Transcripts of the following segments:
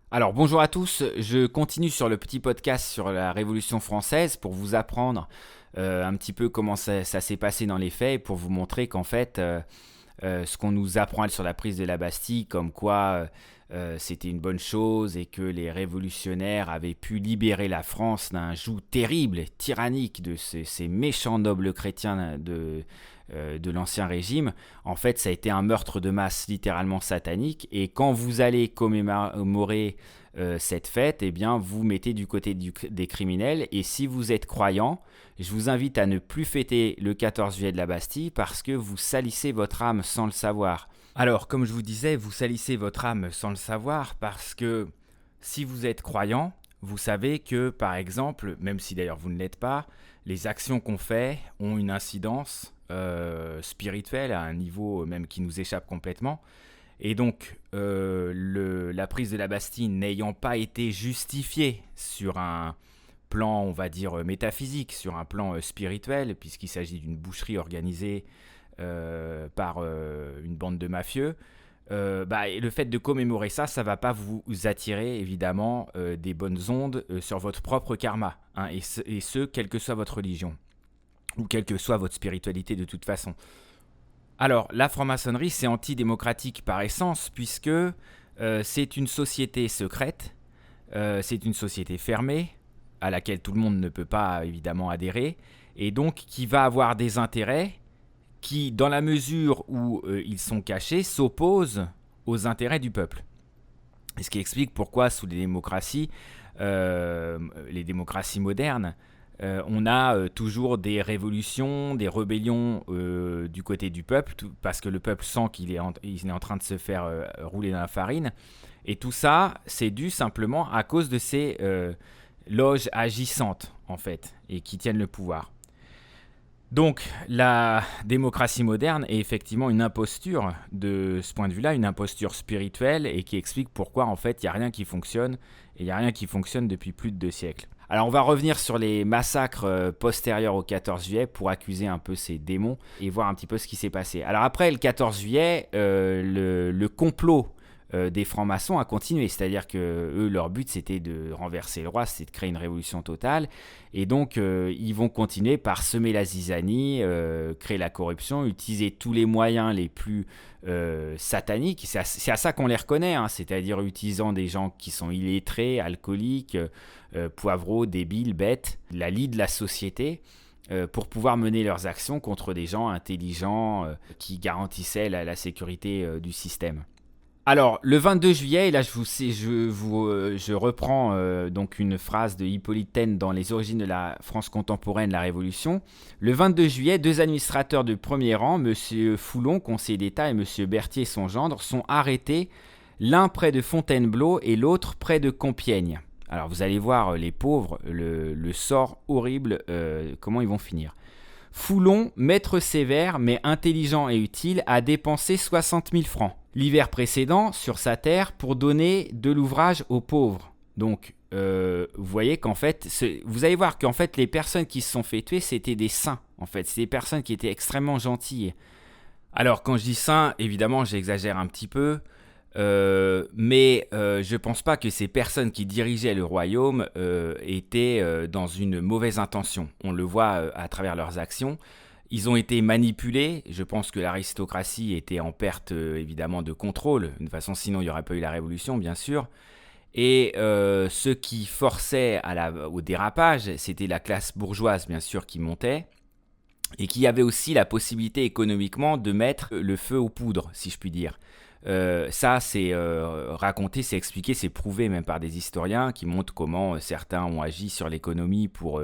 Alors bonjour à tous, je continue sur le petit podcast sur la Révolution française pour vous apprendre un petit peu comment ça s'est passé dans les faits et pour vous montrer qu'en fait ce qu'on nous apprend sur la prise de la Bastille comme quoi c'était une bonne chose et que les révolutionnaires avaient pu libérer la France d'un joug terrible et tyrannique de ces méchants nobles chrétiens de l'ancien régime. En fait, ça a été un meurtre de masse littéralement satanique. Et quand vous allez commémorer cette fête, eh bien, vous mettez du côté des criminels. Et si vous êtes croyant, je vous invite à ne plus fêter le 14 juillet de la Bastille parce que vous salissez votre âme sans le savoir. Alors, comme je vous disais, vous salissez votre âme sans le savoir parce que si vous êtes croyant, vous savez que, par exemple, même si d'ailleurs vous ne l'êtes pas, les actions qu'on fait ont une incidence spirituelle à un niveau même qui nous échappe complètement. Et donc, la prise de la Bastille n'ayant pas été justifiée sur un plan, on va dire, métaphysique, sur un plan spirituel, puisqu'il s'agit d'une boucherie organisée par une bande de mafieux, le fait de commémorer ça, ça va pas vous attirer évidemment des bonnes ondes sur votre propre karma, hein, et ce, quelle que soit votre religion, ou quelle que soit votre spiritualité de toute façon. Alors, la franc-maçonnerie, c'est antidémocratique par essence, puisque c'est une société secrète, c'est une société fermée, à laquelle tout le monde ne peut pas évidemment adhérer, et donc qui va avoir des intérêts qui, dans la mesure où ils sont cachés, s'opposent aux intérêts du peuple. Et ce qui explique pourquoi, sous les démocraties modernes, on a toujours des révolutions, des rébellions du côté du peuple, parce que le peuple sent il est en train de se faire rouler dans la farine. Et tout ça, c'est dû simplement à cause de ces loges agissantes, en fait, et qui tiennent le pouvoir. Donc, la démocratie moderne est effectivement une imposture de ce point de vue-là, une imposture spirituelle et qui explique pourquoi, en fait, il n'y a rien qui fonctionne et il n'y a rien qui fonctionne depuis plus de 2 siècles. Alors, on va revenir sur les massacres postérieurs au 14 juillet pour accuser un peu ces démons et voir un petit peu ce qui s'est passé. Alors, après le 14 juillet, le complot des francs-maçons a continué, c'est-à-dire que eux, leur but c'était de renverser le roi, c'était de créer une révolution totale, et donc ils vont continuer par semer la zizanie, créer la corruption, utiliser tous les moyens les plus sataniques. C'est à ça qu'on les reconnaît, hein, c'est-à-dire utilisant des gens qui sont illettrés, alcooliques, poivreaux, débiles, bêtes, la lie de la société, pour pouvoir mener leurs actions contre des gens intelligents qui garantissaient la sécurité du système. Alors, le 22 juillet, et là je reprends donc une phrase de Hippolyte Taine dans Les origines de la France contemporaine, la Révolution. Le 22 juillet, deux administrateurs de premier rang, M. Foulon, conseiller d'État, et M. Berthier, son gendre, sont arrêtés, l'un près de Fontainebleau et l'autre près de Compiègne. Alors vous allez voir les pauvres, le sort horrible, comment ils vont finir. Foulon, maître sévère mais intelligent et utile, a dépensé 60 000 francs l'hiver précédent sur sa terre pour donner de l'ouvrage aux pauvres. Donc, vous voyez qu'en fait, vous allez voir qu'en fait, les personnes qui se sont fait tuer, c'était des saints. En fait, c'est des personnes qui étaient extrêmement gentilles. Alors, quand je dis saints, évidemment, j'exagère un petit peu. Mais je pense pas que ces personnes qui dirigeaient le royaume étaient dans une mauvaise intention. On le voit à travers leurs actions. Ils ont été manipulés. Je pense que l'aristocratie était en perte évidemment de contrôle. De toute façon, sinon il n'y aurait pas eu la révolution, bien sûr. Et ceux qui forçaient au dérapage, c'était la classe bourgeoise, bien sûr, qui montait. Et qui avait aussi la possibilité économiquement de mettre le feu aux poudres, si je puis dire. Ça, c'est raconté, c'est expliqué, c'est prouvé même par des historiens qui montrent comment certains ont agi sur l'économie pour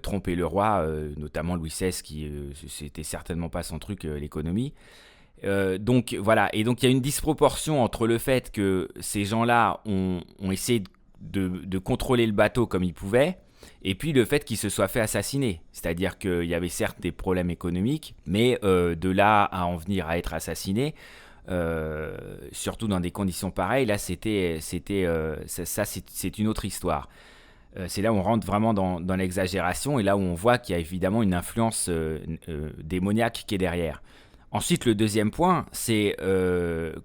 tromper le roi, notamment Louis XVI, qui c'était certainement pas son truc, l'économie. Donc voilà, et donc il y a une disproportion entre le fait que ces gens-là ont essayé de contrôler le bateau comme ils pouvaient, et puis le fait qu'ils se soient fait assassiner. C'est-à-dire qu'il y avait certes des problèmes économiques, mais de là à en venir à être assassiné, surtout dans des conditions pareilles, là c'est une autre histoire. C'est là où on rentre vraiment dans l'exagération et là où on voit qu'il y a évidemment une influence démoniaque qui est derrière. Ensuite, le deuxième point, c'est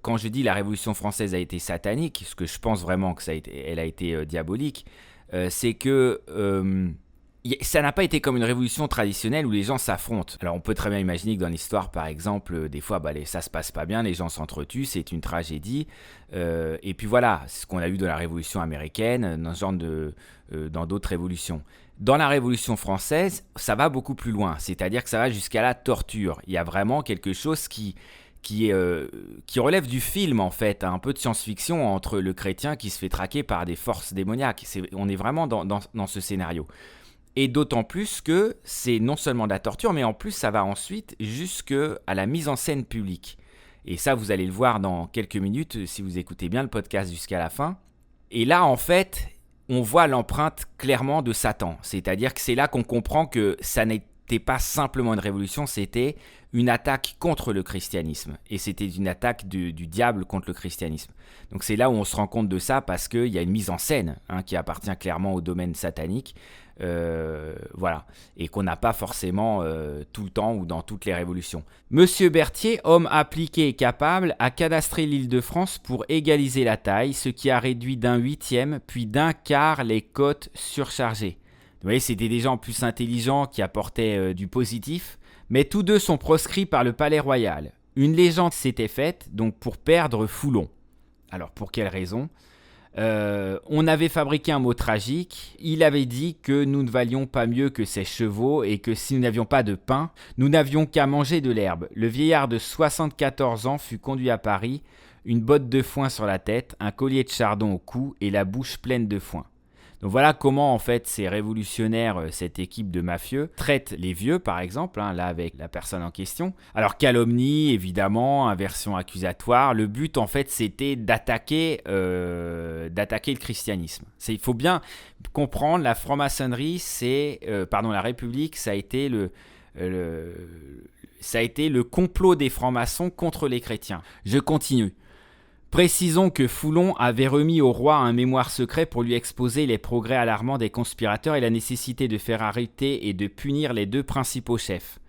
quand je dis la Révolution française a été satanique, ce que je pense vraiment que elle a été diabolique, c'est que ça n'a pas été comme une révolution traditionnelle où les gens s'affrontent. Alors on peut très bien imaginer que dans l'histoire, par exemple, des fois, ça se passe pas bien, les gens s'entretuent, c'est une tragédie. Et puis voilà, c'est ce qu'on a vu dans la Révolution américaine, dans d'autres révolutions. Dans la Révolution française, ça va beaucoup plus loin, c'est-à-dire que ça va jusqu'à la torture. Il y a vraiment quelque chose qui relève du film en fait, un peu de science-fiction entre le chrétien qui se fait traquer par des forces démoniaques. On est vraiment dans ce scénario. Et d'autant plus que c'est non seulement de la torture, mais en plus ça va ensuite jusqu'à la mise en scène publique. Et ça, vous allez le voir dans quelques minutes si vous écoutez bien le podcast jusqu'à la fin. Et là, en fait, on voit l'empreinte clairement de Satan. C'est-à-dire que c'est là qu'on comprend que ça n'était pas simplement une révolution, c'était une attaque contre le christianisme. Et c'était une attaque du diable contre le christianisme. Donc c'est là où on se rend compte de ça parce qu'il y a une mise en scène qui appartient clairement au domaine satanique. Voilà, et qu'on n'a pas forcément tout le temps ou dans toutes les révolutions. Monsieur Berthier, homme appliqué et capable, a cadastré l'Île-de-France pour égaliser la taille, ce qui a réduit d'1/8 puis d'1/4 les côtes surchargées. Vous voyez, c'était des gens plus intelligents qui apportaient du positif, mais tous deux sont proscrits par le palais royal. Une légende s'était faite, donc pour perdre Foulon. Alors pour quelle raison ? On avait fabriqué un mot tragique. Il avait dit que nous ne valions pas mieux que ses chevaux et que si nous n'avions pas de pain, nous n'avions qu'à manger de l'herbe. Le vieillard de 74 ans fut conduit à Paris, une botte de foin sur la tête, un collier de chardon au cou et la bouche pleine de foin. Donc voilà comment en fait ces révolutionnaires, cette équipe de mafieux, traitent les vieux par exemple, là avec la personne en question. Alors calomnie, évidemment, inversion accusatoire. Le but en fait c'était d'attaquer le christianisme. Il faut bien comprendre, la franc-maçonnerie, la République, ça a été le complot des francs-maçons contre les chrétiens. Je continue. Précisons que Foulon avait remis au roi un mémoire secret pour lui exposer les progrès alarmants des conspirateurs et la nécessité de faire arrêter et de punir les deux principaux chefs.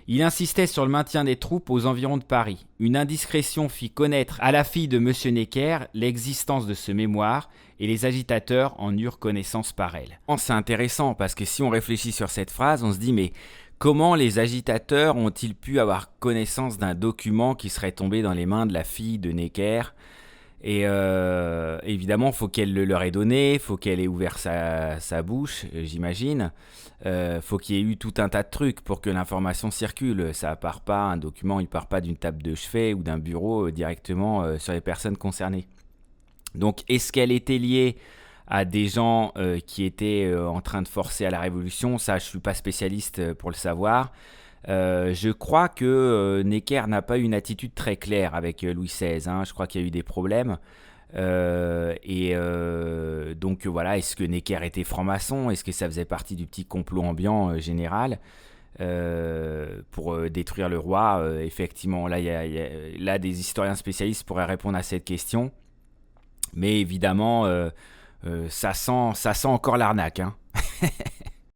Il insistait sur le maintien des troupes aux environs de Paris. Une indiscrétion fit connaître à la fille de M. Necker l'existence de ce mémoire et les agitateurs en eurent connaissance par elle. C'est intéressant parce que si on réfléchit sur cette phrase, on se dit mais comment les agitateurs ont-ils pu avoir connaissance d'un document qui serait tombé dans les mains de la fille de Necker ? Et évidemment, il faut qu'elle le leur ait donné, il faut qu'elle ait ouvert sa bouche, j'imagine. Faut qu'il y ait eu tout un tas de trucs pour que l'information circule. Ça part pas, un document, il part pas d'une table de chevet ou d'un bureau directement sur les personnes concernées. Donc, est-ce qu'elle était liée à des gens qui étaient en train de forcer à la révolution ? Ça, je suis pas spécialiste pour le savoir. Je crois que Necker n'a pas eu une attitude très claire avec Louis XVI. Je crois qu'il y a eu des problèmes. Donc voilà, est-ce que Necker était franc-maçon ? Est-ce que ça faisait partie du petit complot ambiant général pour détruire le roi ? Effectivement, là, des historiens spécialistes pourraient répondre à cette question. Mais évidemment, ça sent encore l'arnaque.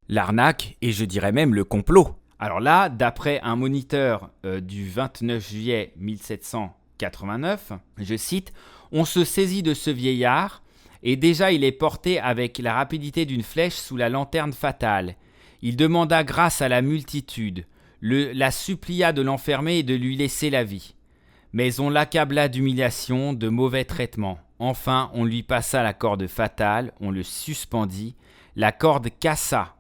L'arnaque, et je dirais même le complot. Alors là, d'après un moniteur du 29 juillet 1789, je cite, « On se saisit de ce vieillard, et déjà il est porté avec la rapidité d'une flèche sous la lanterne fatale. Il demanda grâce à la multitude, la supplia de l'enfermer et de lui laisser la vie. Mais on l'accabla d'humiliation, de mauvais traitements. Enfin, on lui passa la corde fatale, on le suspendit, la corde cassa.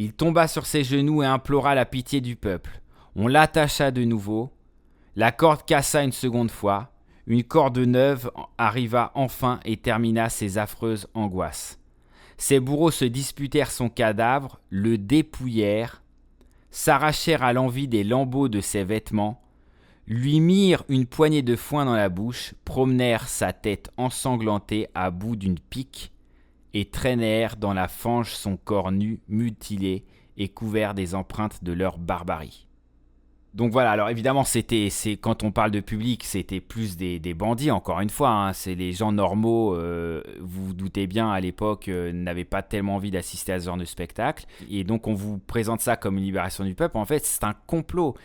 Il tomba sur ses genoux et implora la pitié du peuple. On l'attacha de nouveau. La corde cassa une seconde fois. Une corde neuve arriva enfin et termina ses affreuses angoisses. Ses bourreaux se disputèrent son cadavre, le dépouillèrent, s'arrachèrent à l'envi des lambeaux de ses vêtements, lui mirent une poignée de foin dans la bouche, promenèrent sa tête ensanglantée à bout d'une pique, et traînèrent dans la fange son corps nu, mutilé et couvert des empreintes de leur barbarie. » Donc voilà, alors évidemment, quand on parle de public, c'était plus des bandits, encore une fois, c'est les gens normaux, vous vous doutez bien, à l'époque, n'avaient pas tellement envie d'assister à ce genre de spectacle, et donc on vous présente ça comme une libération du peuple. En fait, c'est un complot.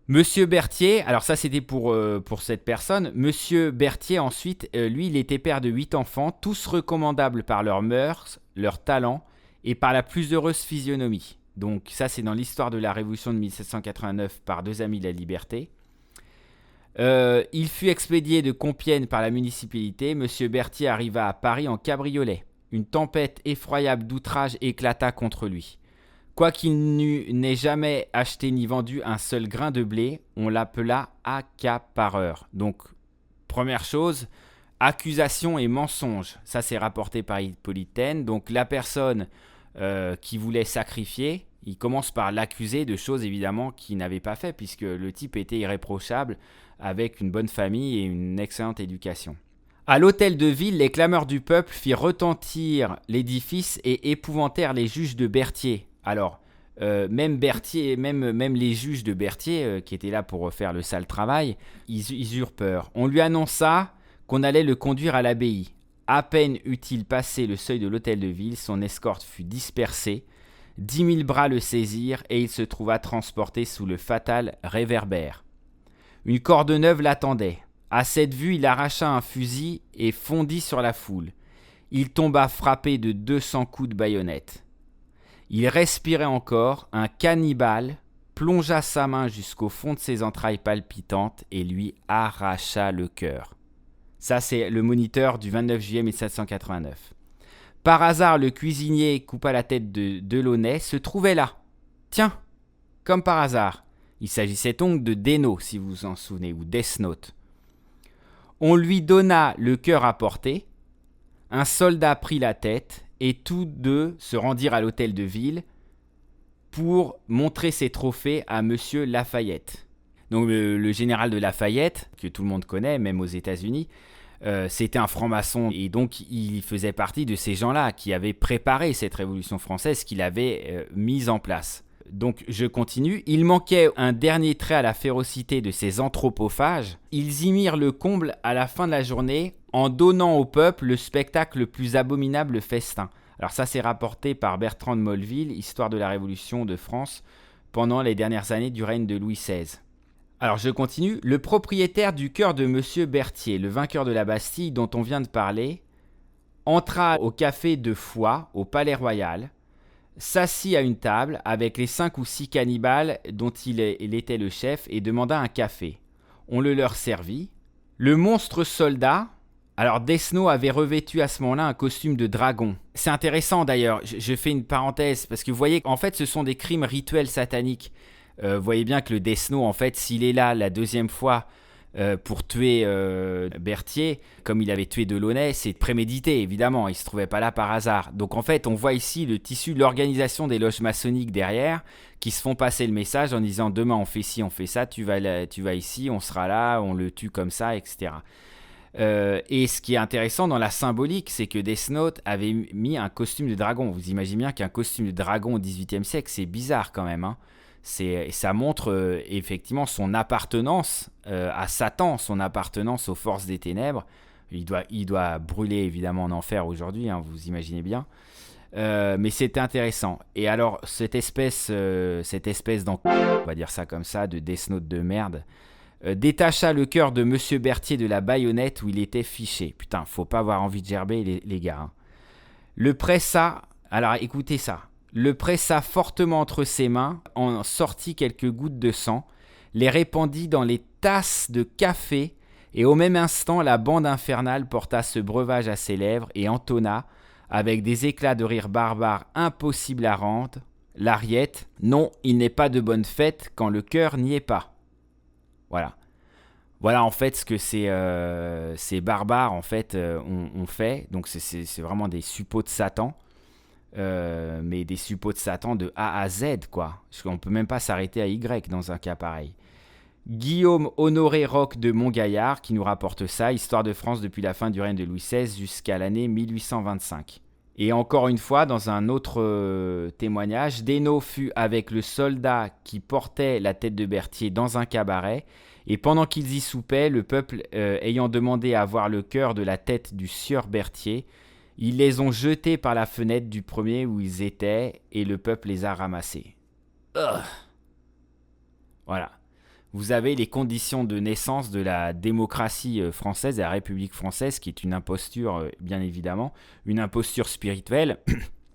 Monsieur Berthier, alors ça c'était pour cette personne. Monsieur Berthier ensuite, lui il était père de 8 enfants, tous recommandables par leurs mœurs, leur talent et par la plus heureuse physionomie. Donc ça c'est dans l'histoire de la Révolution de 1789 par deux amis de la liberté. Il fut expédié de Compiègne par la municipalité. Monsieur Berthier arriva à Paris en cabriolet. Une tempête effroyable d'outrage éclata contre lui. Quoiqu'il n'ait jamais acheté ni vendu un seul grain de blé, on l'appela accapareur. Donc, première chose, accusation et mensonge. Ça, c'est rapporté par Hippolyte Taine. Donc, la personne qui voulait sacrifier, il commence par l'accuser de choses évidemment qu'il n'avait pas fait, puisque le type était irréprochable, avec une bonne famille et une excellente éducation. À l'hôtel de ville, les clameurs du peuple firent retentir l'édifice et épouvantèrent les juges de Berthier. Alors, même Berthier, même les juges de Berthier, qui étaient là pour faire le sale travail, ils eurent peur. On lui annonça qu'on allait le conduire à l'abbaye. À peine eut-il passé le seuil de l'hôtel de ville, son escorte fut dispersée. 10 000 bras le saisirent et il se trouva transporté sous le fatal réverbère. Une corde neuve l'attendait. À cette vue, il arracha un fusil et fondit sur la foule. Il tomba frappé de 200 coups de baïonnette. Il respirait encore. Un cannibale plongea sa main jusqu'au fond de ses entrailles palpitantes et lui arracha le cœur. Ça, c'est le Moniteur du 29 juillet 1789. Par hasard, le cuisinier coupa la tête de Delaunay se trouvait là. Tiens, comme par hasard. Il s'agissait donc de Desnos, si vous vous en souvenez, ou Death Note. On lui donna le cœur à porter, un soldat prit la tête, et tous deux se rendirent à l'hôtel de ville pour montrer ses trophées à Monsieur Lafayette. Donc le général de Lafayette, que tout le monde connaît, même aux États-Unis, c'était un franc-maçon, et donc il faisait partie de ces gens-là qui avaient préparé cette révolution française, qu'il avait mise en place. Donc je continue. Il manquait un dernier trait à la férocité de ces anthropophages. Ils y mirent le comble à la fin de la journée en donnant au peuple le spectacle le plus abominable festin. Alors ça c'est rapporté par Bertrand de Molleville, Histoire de la Révolution de France, pendant les dernières années du règne de Louis XVI. Alors je continue. Le propriétaire du cœur de Monsieur Berthier, le vainqueur de la Bastille dont on vient de parler, entra au café de Foix, au Palais Royal, s'assit à une table avec les 5 ou 6 cannibales dont il était le chef et demanda un café. On le leur servit. Le monstre soldat, alors Desnos avait revêtu à ce moment-là un costume de dragon. C'est intéressant d'ailleurs, je fais une parenthèse, parce que vous voyez, en fait ce sont des crimes rituels sataniques. Vous voyez bien que le Desnos, en fait, s'il est là la deuxième fois pour tuer Berthier, comme il avait tué Delaunay, c'est prémédité évidemment, il ne se trouvait pas là par hasard. Donc en fait on voit ici le tissu de l'organisation des loges maçonniques derrière, qui se font passer le message en disant demain on fait ci, on fait ça, tu vas ici, on sera là, on le tue comme ça, etc. Et ce qui est intéressant dans la symbolique, c'est que Death Note avait mis un costume de dragon. Vous imaginez bien qu'un costume de dragon au XVIIIe siècle, c'est bizarre quand même, hein. Ça montre effectivement son appartenance à Satan, son appartenance aux forces des ténèbres. Il doit brûler évidemment en enfer aujourd'hui, hein, vous imaginez bien. Mais c'était intéressant. Et alors cette espèce on va dire ça comme ça, de Death Note de merde, détacha le cœur de Monsieur Berthier de la baïonnette où il était fiché. Putain, faut pas avoir envie de gerber les gars, hein. Le pressa, alors écoutez ça. Le pressa fortement entre ses mains, en sortit quelques gouttes de sang, les répandit dans les tasses de café, et au même instant, la bande infernale porta ce breuvage à ses lèvres et entonna, avec des éclats de rire barbares impossibles à rendre, l'ariette, non, il n'est pas de bonne fête quand le cœur n'y est pas. Voilà. Voilà en fait ce que ces barbares en fait ont fait. Donc c'est vraiment des suppôts de Satan. Mais des suppôts de Satan de A à Z, quoi. Parce qu'on ne peut même pas s'arrêter à Y dans un cas pareil. Guillaume Honoré Roch de Montgaillard qui nous rapporte ça, Histoire de France depuis la fin du règne de Louis XVI jusqu'à l'année 1825. Et encore une fois, dans un autre témoignage, Desnos fut avec le soldat qui portait la tête de Berthier dans un cabaret, et pendant qu'ils y soupaient, le peuple ayant demandé à voir le cœur de la tête du sieur Berthier, ils les ont jetés par la fenêtre du premier où ils étaient, et le peuple les a ramassés. Voilà. vous avez les conditions de naissance de la démocratie française, de la République française, qui est une imposture, bien évidemment, une imposture spirituelle,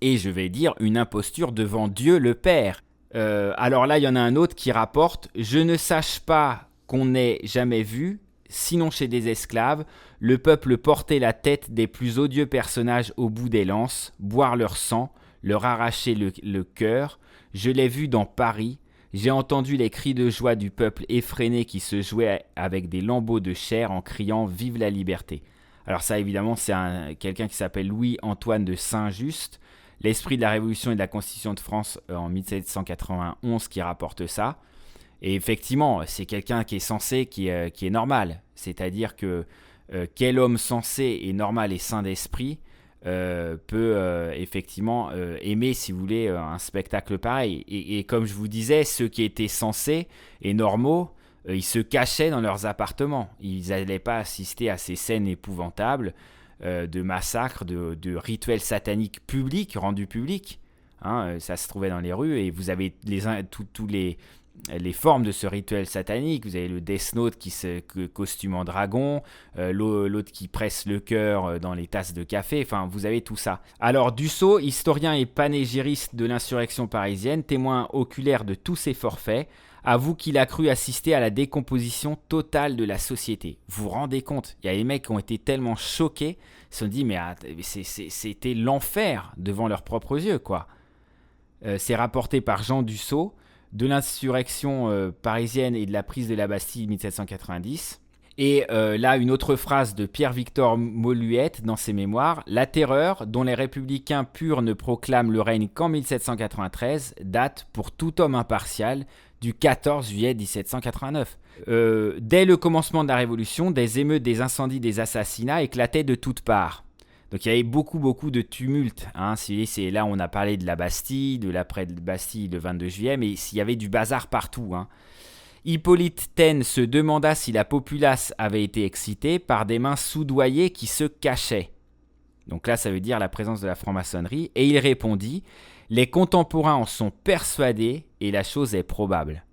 et je vais dire une imposture devant Dieu le Père. Alors là, il y en a un autre qui rapporte « Je ne sache pas qu'on n'ait jamais vu, sinon chez des esclaves, le peuple porter la tête des plus odieux personnages au bout des lances, boire leur sang, leur arracher le cœur. Je l'ai vu dans Paris. J'ai entendu les cris de joie du peuple effréné qui se jouait avec des lambeaux de chair en criant « Vive la liberté !» Alors ça, évidemment, c'est quelqu'un qui s'appelle Louis-Antoine de Saint-Just, l'esprit de la Révolution et de la Constitution de France en 1791 qui rapporte ça. Et effectivement, c'est quelqu'un qui est sensé, qui est normal. C'est-à-dire que quel homme sensé et normal et sain d'esprit peut effectivement aimer, si vous voulez, un spectacle pareil. Et comme je vous disais, ceux qui étaient sensés et normaux, ils se cachaient dans leurs appartements. Ils n'allaient pas assister à ces scènes épouvantables de massacres, de rituels sataniques publics, rendus publics. Ça se trouvait dans les rues et vous avez tous les formes de ce rituel satanique. Vous avez le Death Note qui se costume en dragon, l'autre qui presse le cœur dans les tasses de café, enfin vous avez tout ça. Alors Dussault, historien et panégyriste de l'insurrection parisienne, témoin oculaire de tous ces forfaits, avoue qu'il a cru assister à la décomposition totale de la société. Vous vous rendez compte, il y a des mecs qui ont été tellement choqués, ils se sont dit mais c'était l'enfer devant leurs propres yeux quoi. C'est rapporté par Jean Dussault, de l'insurrection parisienne et de la prise de la Bastille 1790. Et là, une autre phrase de Pierre-Victor Moluette dans ses mémoires. « La terreur, dont les républicains purs ne proclament le règne qu'en 1793, date, pour tout homme impartial, du 14 juillet 1789. Dès le commencement de la Révolution, des émeutes, des incendies, des assassinats éclataient de toutes parts. » Donc il y avait beaucoup de tumultes. C'est là on a parlé de la Bastille, de l'après-Bastille le 22 juillet, mais il y avait du bazar partout. Hippolyte Taine se demanda si la populace avait été excitée par des mains soudoyées qui se cachaient. Donc là ça veut dire la présence de la franc-maçonnerie. Et il répondit « Les contemporains en sont persuadés et la chose est probable. »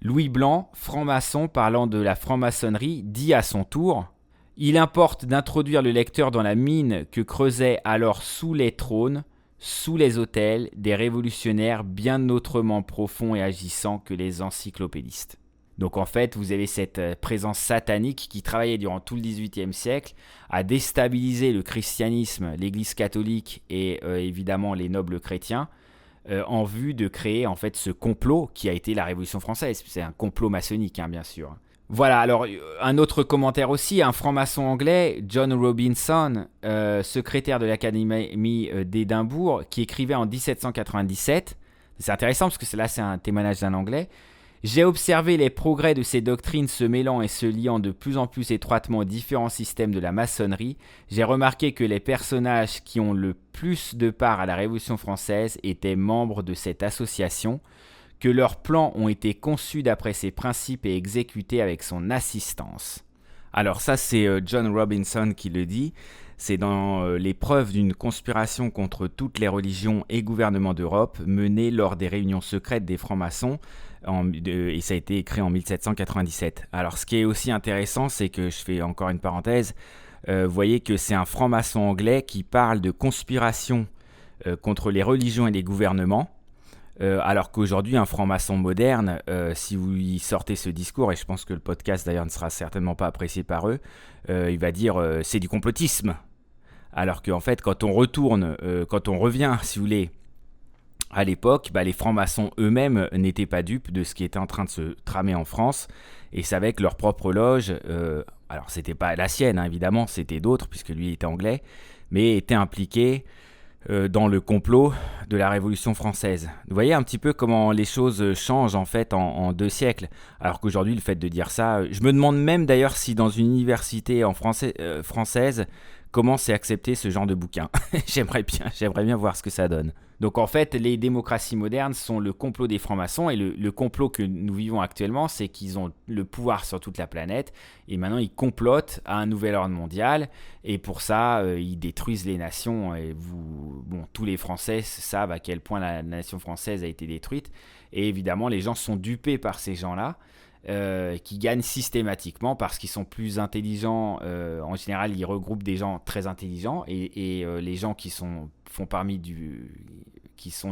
Louis Blanc, franc-maçon parlant de la franc-maçonnerie, dit à son tour « Il importe d'introduire le lecteur dans la mine que creusaient alors sous les trônes, sous les autels, des révolutionnaires bien autrement profonds et agissants que les encyclopédistes. » Donc en fait, vous avez cette présence satanique qui travaillait durant tout le XVIIIe siècle à déstabiliser le christianisme, l'Église catholique et évidemment les nobles chrétiens en vue de créer en fait ce complot qui a été la Révolution française. C'est un complot maçonnique, bien sûr. Voilà, alors un autre commentaire aussi, un franc-maçon anglais, John Robinson, secrétaire de l'Académie d'Édimbourg, qui écrivait en 1797, c'est intéressant parce que c'est un témoignage d'un anglais, « J'ai observé les progrès de ces doctrines se mêlant et se liant de plus en plus étroitement aux différents systèmes de la maçonnerie. J'ai remarqué que les personnages qui ont le plus de part à la Révolution française étaient membres de cette association, que leurs plans ont été conçus d'après ses principes et exécutés avec son assistance. » Alors ça, c'est John Robinson qui le dit. C'est dans les preuves d'une conspiration contre toutes les religions et gouvernements d'Europe menée lors des réunions secrètes des francs-maçons, et ça a été écrit en 1797. Alors ce qui est aussi intéressant, c'est que, je fais encore une parenthèse, vous voyez que c'est un franc-maçon anglais qui parle de conspiration contre les religions et les gouvernements, alors qu'aujourd'hui, un franc-maçon moderne, si vous lui sortez ce discours, et je pense que le podcast d'ailleurs ne sera certainement pas apprécié par eux, il va dire c'est du complotisme. Alors qu'en fait, quand on revient, si vous voulez, à l'époque, les francs-maçons eux-mêmes n'étaient pas dupes de ce qui était en train de se tramer en France et savaient que leur propre loge, alors c'était pas la sienne évidemment, c'était d'autres puisque lui était anglais, mais était impliqué dans le complot de la Révolution française. Vous voyez un petit peu comment les choses changent en fait en 2 siècles, alors qu'aujourd'hui le fait de dire ça, je me demande même d'ailleurs si dans une université française, comment c'est accepté ce genre de bouquin. J'aimerais bien voir ce que ça donne. Donc en fait, les démocraties modernes sont le complot des francs-maçons et le complot que nous vivons actuellement, c'est qu'ils ont le pouvoir sur toute la planète et maintenant ils complotent à un nouvel ordre mondial et pour ça, ils détruisent les nations et tous les Français savent à quel point la nation française a été détruite et évidemment, les gens sont dupés par ces gens-là. qui gagnent systématiquement parce qu'ils sont plus intelligents. En général, ils regroupent des gens très intelligents et les gens qui sont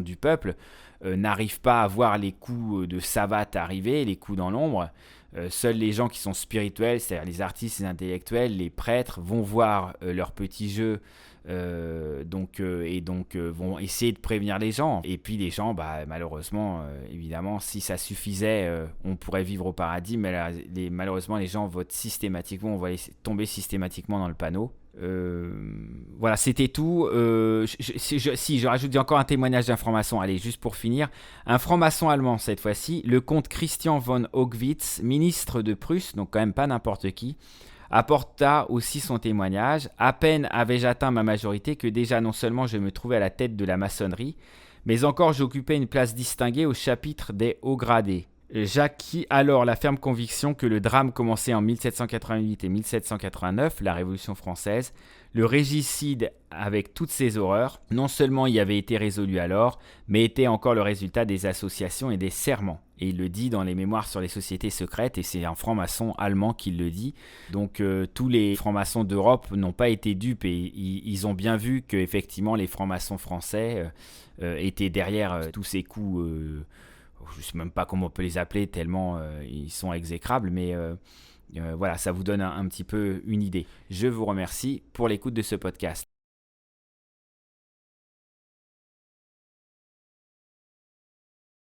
du peuple n'arrivent pas à voir les coups de savate arriver, les coups dans l'ombre. Seuls les gens qui sont spirituels, c'est-à-dire les artistes, les intellectuels, les prêtres, vont voir leur petit jeu vont essayer de prévenir les gens. Et puis les gens, malheureusement, évidemment, si ça suffisait, on pourrait vivre au paradis, mais là, malheureusement, les gens votent systématiquement, on va tomber systématiquement dans le panneau. Voilà, c'était tout. Je rajoute encore un témoignage d'information. Allez, juste pour finir, un franc-maçon allemand cette fois-ci, le comte Christian von Haugwitz, ministre de Prusse, donc quand même pas n'importe qui, apporta aussi son témoignage. À peine avais-je atteint ma majorité que déjà non seulement je me trouvais à la tête de la maçonnerie, mais encore j'occupais une place distinguée au chapitre des hauts gradés. J'acquis alors la ferme conviction que le drame commençait en 1788 et 1789, la Révolution française. Le régicide, avec toutes ses horreurs, non seulement y avait été résolu alors, mais était encore le résultat des associations et des serments. Et il le dit dans les mémoires sur les sociétés secrètes, et c'est un franc-maçon allemand qui le dit. Donc tous les francs-maçons d'Europe n'ont pas été dupes, et ils ont bien vu qu'effectivement les francs-maçons français étaient derrière tous ces coups... je ne sais même pas comment on peut les appeler tellement ils sont exécrables, mais voilà, ça vous donne un petit peu une idée. Je vous remercie pour l'écoute de ce podcast.